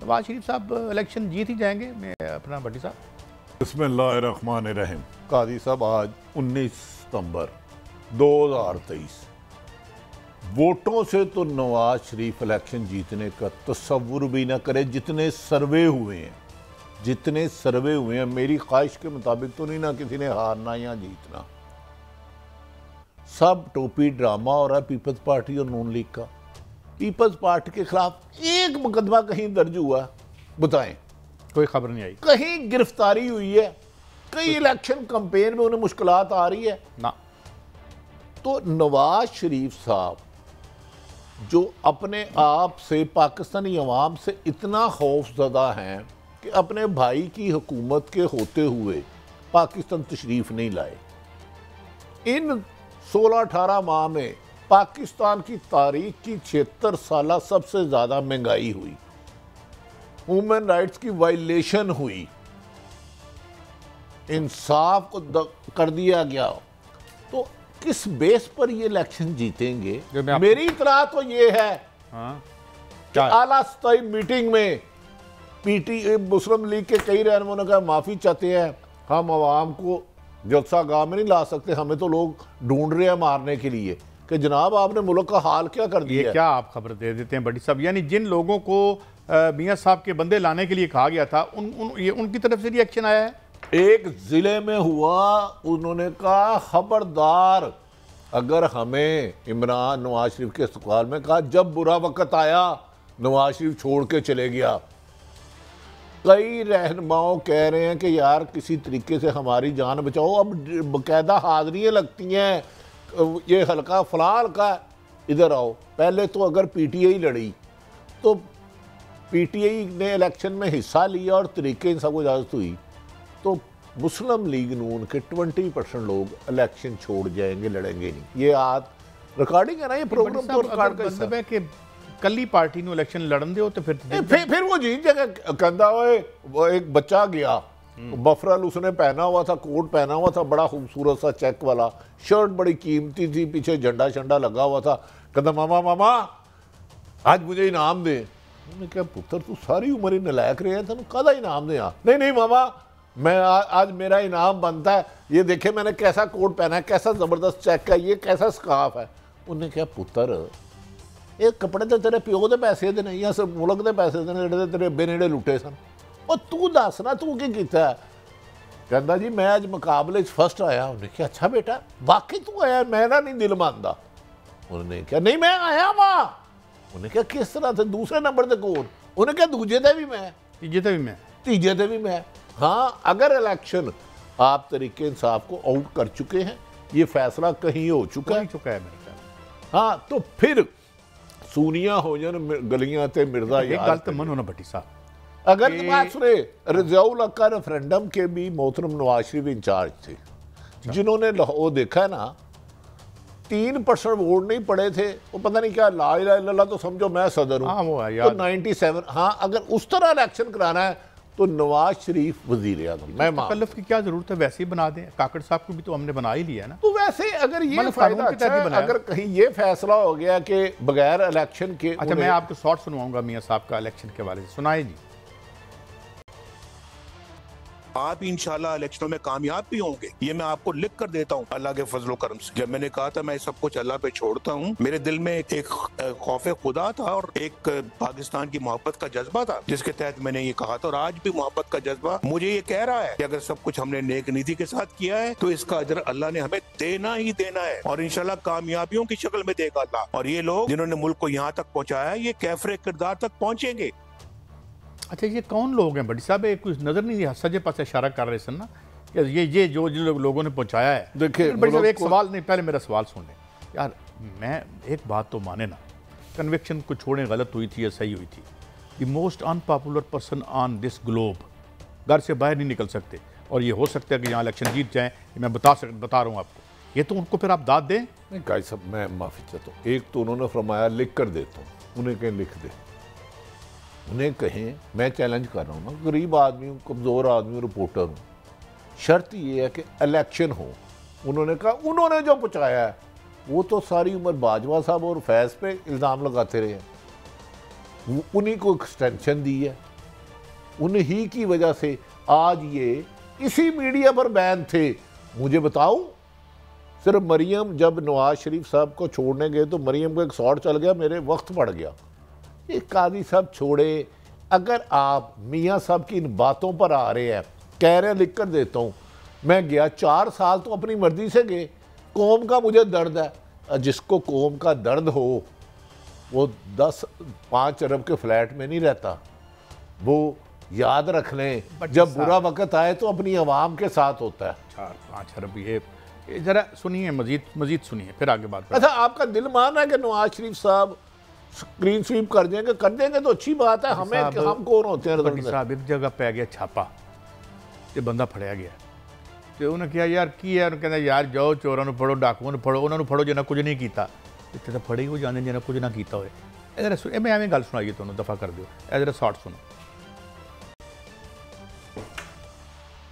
नवाज शरीफ साहब इलेक्शन जीत ही जाएंगे। मैं अपना भट्टी साहब बिस्मिल्लाहिर्रहमानिर्रहीम। काजी साहब, आज 19 सितंबर 2023, वोटों से तो नवाज शरीफ इलेक्शन जीतने का तस्वुर भी ना करे। जितने सर्वे हुए हैं, मेरी ख्वाहिश के मुताबिक तो नहीं ना किसी ने हारना या जीतना। सब टोपी ड्रामा हो रहा है पीपल्स पार्टी और नून लीग का। पीपल्स पार्टी के खिलाफ एक मुकदमा कहीं दर्ज हुआ, बताएं? कोई खबर नहीं आई। कहीं गिरफ्तारी हुई है? कई इलेक्शन कैंपेन में उन्हें मुश्किलात आ रही है ना। तो नवाज शरीफ साहब जो अपने आप से, पाकिस्तानी अवाम से इतना खौफजदा हैं कि अपने भाई की हुकूमत के होते हुए पाकिस्तान तशरीफ नहीं लाए। इन 16-18 माह में पाकिस्तान की तारीख की 76 साल सबसे ज़्यादा महंगाई हुई, ह्यूमन राइट्स की वायलेशन हुई, इंसाफ को कर दिया गया। तो किस बेस पर ये इलेक्शन जीतेंगे? मेरी इतला तो ये है कि आला सतही मीटिंग में पीटी मुस्लिम लीग के कई रहनुमाओं ने कहा माफ़ी चाहते हैं, हम आवाम को जलसा गाह में नहीं ला सकते, हमें तो लोग ढूंढ रहे हैं मारने के लिए। कि जनाब आपने मुल्क का हाल क्या कर दिया? ये क्या आप खबर दे देते हैं बड़ी साहब? यानी जिन लोगों को मियां साहब के बंदे लाने के लिए कहा गया था ये उनकी तरफ से रिएक्शन आया है। एक जिले में हुआ, उन्होंने कहा खबरदार, अगर हमें इमरान नवाज शरीफ के इस्तक़बाल में कहा, जब बुरा वक्त आया नवाज शरीफ छोड़ के चले गया। कई रहनुमाओं कह रहे हैं कि यार किसी तरीके से हमारी जान बचाओ। अब बाकायदा हाज़िरियाँ लगती हैं, ये हल्का फलां हल्का इधर आओ। पहले तो अगर पीटीआई लड़ी तो पीटीआई ने इलेक्शन में हिस्सा लिया और तरीके इन सबको इजाज़त हुई, तो मुस्लिम लीग नून के 20% लोग इलेक्शन छोड़ जाएंगे, लड़ेंगे नहीं। ये आज रिकॉर्डिंग है ना, ये प्रोग्राम तो रिकॉर्ड कर सकते हैं कि कली पार्टी ने इलेक्शन लड़न दे तो फिर वो जीत जाएगा। कहता वो एक बच्चा गया, बफरल उसने पहना हुआ था, कोट पहना हुआ था, बड़ा खूबसूरत सा चेक वाला, शर्ट बड़ी कीमती थी, पीछे झंडा शंडा लगा हुआ था। कहता मामा आज मुझे इनाम दे। मैंने कहा पुत्र तू सारी उम्र ही नलायक रहे तेन कादा इनाम दे? नहीं मामा, मैं आज मेरा इनाम बनता है, ये देखे मैंने कैसा कोट पहना है, कैसा ज़बरदस्त चेक है, ये कैसा स्कार्फ है। उन्हें कहा पुत्र ये कपड़े तो तेरे प्यो के पैसे दे नहीं, सिर्फ मुल्क के पैसे दे जो तेरे अब्बे नेड़े लुटे सन। और तू दस ना तू की किया? कहता जी मैं अज मुकाबले फर्स्ट आया। उन्हें कहा अच्छा बेटा वाकई तू आया? मैं ना नहीं दिल मानता। उन्होंने कहा नहीं मैं आया वहाँ। उन्हें कहा किस तरह से? दूसरे नंबर से कौन? उन्हें कहा दूजे ते भी मैं, तीजे ते भी मैं। हाँ, अगर इलेक्शन आप तरीके इंसाफ को आउट कर चुके हैं, ये फैसला कहीं हो चुका है मेरे ख्याल। हाँ, तो फिर सूनिया हो जान गलियां ते मिर्जा एक गल तो मन होना भट्टी साहब, अगर बात सुने, रज़ाउल हक का रेफरेंडम के भी मोहतरम नवाज शरीफ इंचार्ज थे, जिन्होंने वो देखा है ना 3% वोट नहीं पड़े थे, वो पता नहीं क्या ला इलाहा इल्लल्लाह, तो समझो मैं सदर हूँ। तो 97। हाँ, अगर उस तरह इलेक्शन कराना है तो नवाज शरीफ वजीर आज़म। मैं तकल्लुफ़ की क्या जरूरत है? वैसे ही बना दें। काकड़ साहब को भी तो हमने बना ही लिया है ना। तो वैसे अगर ये फायदा अच्छा है, अगर कहीं ये फैसला हो गया कि बगैर इलेक्शन के। अच्छा, मैं आपको शॉर्ट सुनवाऊंगा मियां साहब का इलेक्शन के बारे में, सुनाए जी। आप इंशाल्लाह इलेक्शनों में कामयाब भी होंगे, ये मैं आपको लिख कर देता हूँ अल्लाह के फजलो करम से। जब मैंने कहा था मैं सब कुछ अल्लाह पे छोड़ता हूँ, मेरे दिल में एक खौफ खुदा था और एक पाकिस्तान की मोहब्बत का जज्बा था, जिसके तहत मैंने ये कहा था। और आज भी मोहब्बत का जज्बा मुझे ये कह रहा है कि अगर सब कुछ हमने नेक नीति के साथ किया है तो इसका अजर अल्लाह ने हमें देना ही देना है, और इंशाल्लाह कामयाबियों की शक्ल में देगा अल्लाह। और ये लोग जिन्होंने मुल्क को यहाँ तक पहुँचाया है, ये कैफरे किरदार तक पहुँचेंगे। अच्छा, ये कौन लोग हैं बड़ी साहब? एक कुछ नजर नहीं, सजे पास इशारा कर रहे सन ना, ये जो जिन लोगों ने पहुंचाया है। देखिए बड़ी साहब एक सवाल नहीं, पहले मेरा सवाल सुन लें यार। मैं एक बात तो माने ना, कन्विक्शन को छोड़ें, गलत हुई थी या सही हुई थी, the most unpopular person on this globe घर से बाहर नहीं निकल सकते, और ये हो सकता है कि यहाँ इलेक्शन जीत जाएँ। मैं बता रहा हूँ आपको, ये तो उनको फिर आप दाद दें। नहीं गाय साहब, मैं माफ़ी चाहता हूँ। एक तो उन्होंने फरमाया लिख कर देता हूँ, उन्हें कहीं लिख दे, उन्हें कहें मैं चैलेंज कर रहा हूँ ना, गरीब आदमी हूँ, कमज़ोर आदमी हूँ, रिपोर्टर हूँ, शर्त ये है कि इलेक्शन हो। उन्होंने कहा उन्होंने जो पहुँचाया है वो तो सारी उम्र बाजवा साहब और फैज़ पे इल्ज़ाम लगाते रहे, उन्हीं को एक्सटेंशन दी है। उन्हीं की वजह से आज ये इसी मीडिया पर बैन थे। मुझे बताऊं, सिर्फ मरियम जब नवाज शरीफ साहब को छोड़ने गए तो मरियम को एक शॉट चल गया, मेरे वक्त पड़ गया। ये काजी साहब छोड़े, अगर आप मियाँ साहब की इन बातों पर आ रहे हैं, कह रहे हैं, लिख कर देता हूँ, मैं गया 4 साल तो अपनी मर्जी से गए, कौम का मुझे दर्द है। जिसको कौम का दर्द हो वो 5 अरब के फ्लैट में नहीं रहता। वो याद रख लें, जब बुरा वक्त आए तो अपनी आवाम के साथ होता है। 4-5 अरब ये जरा सुनिए, मजीद सुनिए, फिर आगे बात। अच्छा, आपका दिल मान है कि नवाज शरीफ साहब स्क्रीन स्वीप कर देंगे तो अच्छी बात है। हम कौन होते हैं? भट्टी साहब एक जगह पै गया छापा ते बंदा फड़िया गया तो उन्हें कहा यार की है, कहना यार जाओ चोरों फड़ो, डाकुओं फड़ो, उन्होंने फड़ो जिन्हें कुछ नहीं किया। इतने तो फड़े हो जाने जिन्हें कुछ ना किया होए। जरा मैं एवं गल सुनाइए, तुहानू दफा कर दो, जरा शॉर्ट सुनो।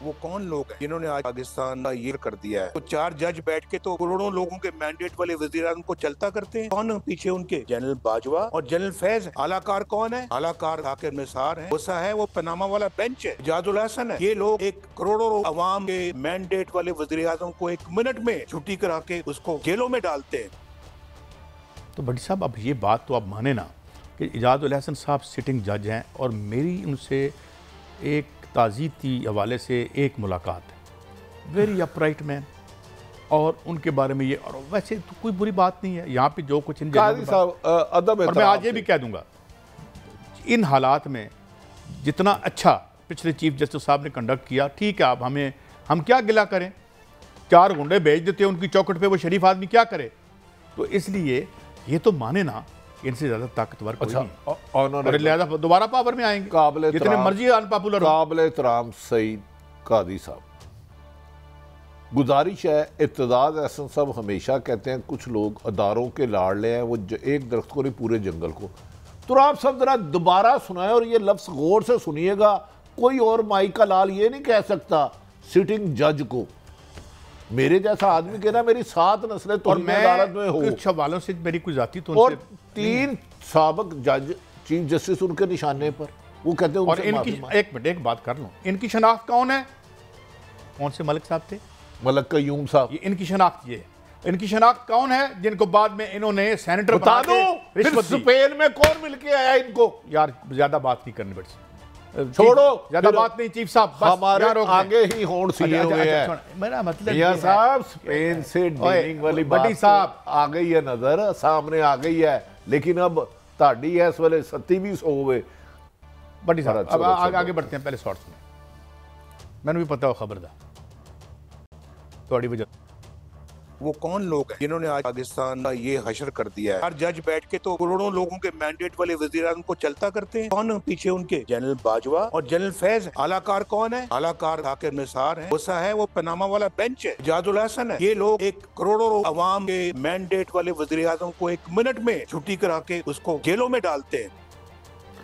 वो कौन लोग हैं जिन्होंने आज पाकिस्तान का ये कर दिया है? तो 4 जज बैठ के तो करोड़ों लोगों के मैंडेट वाले वज़ीर-ए-आज़म को चलता करते हैं। कौन पीछे उनके? जनरल बाजवा और जनरल फैज। आलाकार कौन है? आलाकार जाकिर निसार है, गुस्सा है, वो पनामा वाला बेंच है, जाजुल हसन है। ये लोग एक करोड़ों अवाम के मैंडेट वाले वज़ीर-ए-आज़म को 1 मिनट में छुट्टी करा के उसको जेलों में डालते हैं। तो भट्टी साहब अब ये बात तो आप माने ना कि इजाजुल हसन साहब सिटिंग जज हैं और मेरी उनसे एक ताज़ीती हवाले से एक मुलाकात है। वेरी अपराइट मैन, और उनके बारे में ये, और वैसे तो कोई बुरी बात नहीं है यहाँ पे जो कुछ इन साहब अदब। और मैं आज ये भी कह दूंगा, इन हालात में जितना अच्छा पिछले चीफ जस्टिस साहब ने कंडक्ट किया, ठीक है, आप हम क्या गिला करें? 4 गुंडे भेज देते हैं उनकी चौखट पे, वो शरीफ आदमी क्या करे? तो इसलिए ये तो माने ना, इनसे ज्यादा ताकतवर कोई नहीं, और लिहाजा दोबारा पावर में आएंगे जितने मर्जी अनपॉपुलर। काबिल एहतराम सईद कादी साहब, गुजारिश है, इत्तेदाद एहसन साहब हमेशा कहते हैं कुछ लोग अदारों के लाड़ले हैं, वो एक दरख्त को नहीं पूरे जंगल को। तो आप सब जरा दोबारा सुनाए और ये लफ्ज गौर से सुनिएगा। कोई और माई का लाल ये नहीं कह सकता सिटिंग जज को, मेरे जैसा आदमी कहना मेरी 7 नस्लें तो अदालत में हो। कुछ सवालों से मेरी कोई जाती तो और 3 साबिक जज चीफ जस्टिस उनके निशाने पर, वो कहते हैं। और इनकी एक मिनट एक बात कर लो, इनकी शनाख्त कौन है? कौन से मलिक साहब थे? मलिक कयूम साहब। ये इनकी शनाख्त, ये इनकी शनाख्त कौन है जिनको बाद में इन्होंने सेनेटर बता दो। फिर स्पेन में कौन मिलके आया इनको? यार ज्यादा बात नहीं करनी पड़ती, छोड़ो, ज्यादा बात नहीं चीफ साहब, हमारे आगे ही होड़ सीए हुए हैं। मेरा मतलब मियां साहब स्पेन से डीलिंग वाली बात साहब आ गई है, नजर सामने आ गई है, लेकिन अब ताड़ी है इस वाले 37 भी सो हुए। बड़ी साहब अब आगे बढ़ते हैं, पहले शॉर्ट सुने, मैंने भी पता हो खबरदार थोड़ी वजह। वो कौन लोग हैं जिन्होंने आज पाकिस्तान का ये हशर कर दिया है? 4 जज बैठ के तो करोड़ों लोगों के मैंडेट वाले वज़ीर-ए-आज़म को चलता करते हैं। कौन पीछे उनके? जनरल बाजवा और जनरल फैज। आलाकार कौन है? आलाकार जाकिर निसार है, गुस्सा है, वो पनामा वाला बेंच है, जाजुल हसन है। ये लोग एक करोड़ों अवाम के मैंडेट वाले वज़ीर-ए-आज़म को 1 मिनट में छुट्टी करा के उसको जेलों में डालते हैं।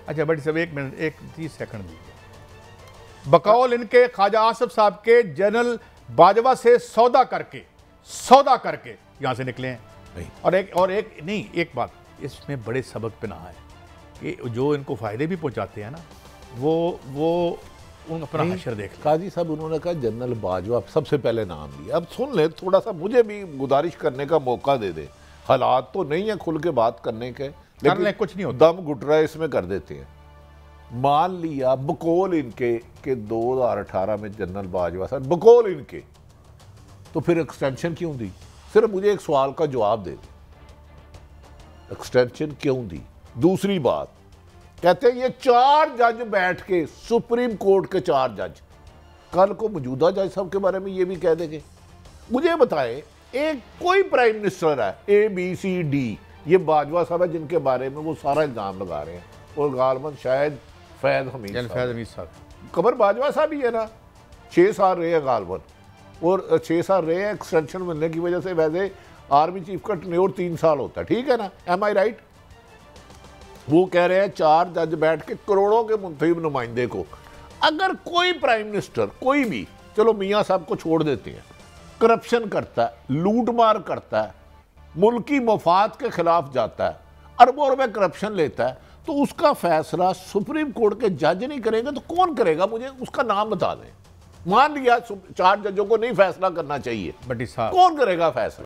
अच्छा बड़ी साहब 1 मिनट 30 सेकंड दीजिए। बकौल इनके ख्वाजा आसिफ साहब के जनरल बाजवा से सौदा करके यहां से निकले हैं। और एक नहीं, एक बात इसमें बड़े सबक पे ना है कि जो इनको फायदे भी पहुंचाते हैं ना, वो उन अपना हशर देख लें। काजी साहब उन्होंने कहा जनरल बाजवा सबसे पहले नाम लिया। अब सुन ले, थोड़ा सा मुझे भी गुजारिश करने का मौका दे दे। हालात तो नहीं है खुल के बात करने के, लेकिन कुछ नहीं होता, दम घुटरा इसमें कर देते हैं। मान लिया बकौल इनके के 2018 में जनरल बाजवा साहब बकौल इनके, तो फिर एक्सटेंशन क्यों दी? सिर्फ मुझे एक सवाल का जवाब दे दे, एक्सटेंशन क्यों दी? दूसरी बात, कहते हैं ये 4 जज बैठ के, सुप्रीम कोर्ट के 4 जज, कल को मौजूदा जज साहब के बारे में ये भी कह देंगे। मुझे बताएं, एक कोई प्राइम मिनिस्टर है ABCD, ये बाजवा साहब है जिनके बारे में वो सारा इल्जाम लगा रहे हैं, और गालबन शायद फैज हमीद साहब, कबर बाजवा साहब ही है ना। 6 साल रहे हैं गालबन, और 6 साल रहे हैं, एक्सटेंशन मिलने की वजह से वैसे आर्मी चीफ का टेन्योर 3 साल होता है, ठीक है ना, एम आई राइट? वो कह रहे हैं 4 जज बैठ के करोड़ों के मुंतखब नुमाइंदे को, अगर कोई प्राइम मिनिस्टर कोई भी, चलो मियाँ साहब को छोड़ देते हैं, करप्शन करता है, लूट मार करता है, मुल्की मफाद के खिलाफ जाता है, अरबों रुपए करप्शन लेता है, तो उसका फैसला सुप्रीम कोर्ट के जज नहीं करेंगे तो कौन करेगा? मुझे उसका नाम बता दें। मान लिया 4 जजों को नहीं फैसला करना चाहिए, बट इस साहब कौन करेगा फैसला?